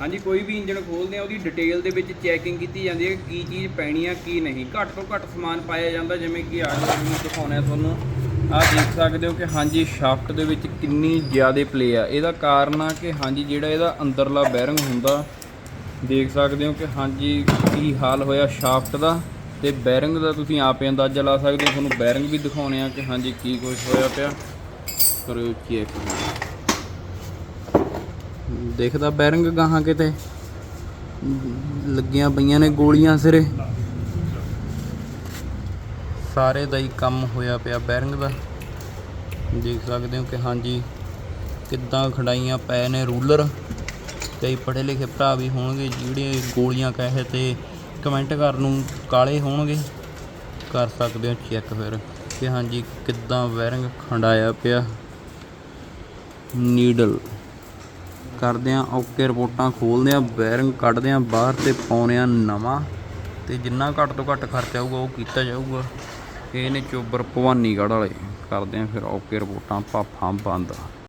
ਹਾਂਜੀ ਕੋਈ ਵੀ ਇੰਜਣ ਖੋਲਦੇ ਆ ਉਹਦੀ ਡਿਟੇਲ ਦੇ ਵਿੱਚ ਚੈਕਿੰਗ ਕੀਤੀ ਜਾਂਦੀ ਹੈ ਕੀ ਚੀਜ਼ ਪੈਣੀ ਆ ਕੀ ਨਹੀਂ। ਘੱਟ ਤੋਂ ਘੱਟ ਸਮਾਨ ਪਾਇਆ ਜਾਂਦਾ, ਜਿਵੇਂ ਕਿ ਆ ਦਿਖਾਉਣਾ ਤੁਹਾਨੂੰ। ਆਹ ਦੇਖ ਸਕਦੇ ਹੋ ਕਿ ਹਾਂਜੀ ਸ਼ਾਫਟ ਦੇ ਵਿੱਚ ਕਿੰਨੀ ਜ਼ਿਆਦਾ ਪਲੇ ਆ। ਇਹਦਾ ਕਾਰਨ ਆ ਕਿ ਹਾਂਜੀ ਜਿਹੜਾ ਇਹਦਾ ਅੰਦਰਲਾ ਬੈਰਿੰਗ ਹੁੰਦਾ, ਦੇਖ ਸਕਦੇ ਹੋ ਕਿ ਹਾਂਜੀ ਕੀ ਹਾਲ ਹੋਇਆ ਸ਼ਾਫਟ ਦਾ ਤੇ ਬੈਰਿੰਗ ਦਾ। ਤੁਸੀਂ ਆਪੇ ਅੰਦਾਜ਼ਾ ਲਾ ਸਕਦੇ ਹੋ। ਤੁਹਾਨੂੰ ਬੈਰਿੰਗ ਵੀ ਦਿਖਾਉਣੇ ਆ ਕਿ ਹਾਂਜੀ ਕੀ ਕੁਝ ਹੋਇਆ ਪਿਆ। ਕਰਿਓ ਚੈੱਕ, ਦੇਖਦਾ ਬੈਰਿੰਗ ਗਾਹਾਂ ਕਿਤੇ ਲੱਗੀਆਂ ਪਈਆਂ ਨੇ ਗੋਲੀਆਂ ਸਿਰੇ। ਸਾਰੇ ਦਾ ਹੀ ਕੰਮ ਹੋਇਆ ਪਿਆ ਬੈਰਿੰਗ ਦਾ। ਦੇਖ ਸਕਦੇ ਹੋ ਕਿ ਹਾਂਜੀ ਕਿੱਦਾਂ ਖੜਾਈਆਂ ਪਏ ਨੇ ਰੂਲਰ। ਕਈ ਪੜ੍ਹੇ ਲਿਖੇ ਭਰਾ ਵੀ ਹੋਣਗੇ ਜਿਹੜੇ ਗੋਲੀਆਂ ਕਹੇ ਤੇ ਕਮੈਂਟ ਕਰਨ ਨੂੰ ਕਾਲੇ ਹੋਣਗੇ। ਕਰ ਸਕਦੇ ਹੋ ਚੈੱਕ ਫਿਰ ਕਿ ਹਾਂਜੀ ਕਿੱਦਾਂ ਬੈਰਿੰਗ ਖੰਡਾਇਆ ਪਿਆ। ਨੀਡਲ ਕਰਦੇ ਹਾਂ ਓਕੇ, ਰਿਪੋਰਟਾਂ ਖੋਲ੍ਹਦੇ ਹਾਂ, ਬੈਰਿੰਗ ਕੱਢਦੇ ਹਾਂ ਬਾਹਰ ਅਤੇ ਪਾਉਂਦੇ ਹਾਂ ਨਵਾਂ। ਅਤੇ ਜਿੰਨਾ ਘੱਟ ਤੋਂ ਘੱਟ ਖਰਚਾ ਆਊਗਾ ਉਹ ਕੀਤਾ ਜਾਊਗਾ। ਇਹ ਨੇ ਚੋਬਰ ਭਵਾਨੀਗੜ੍ਹ ਵਾਲੇ। ਕਰਦੇ ਹਾਂ ਫਿਰ ਓਕੇ ਰਿਪੋਰਟਾਂ, ਭਾਫਾਂ ਬੰਦ।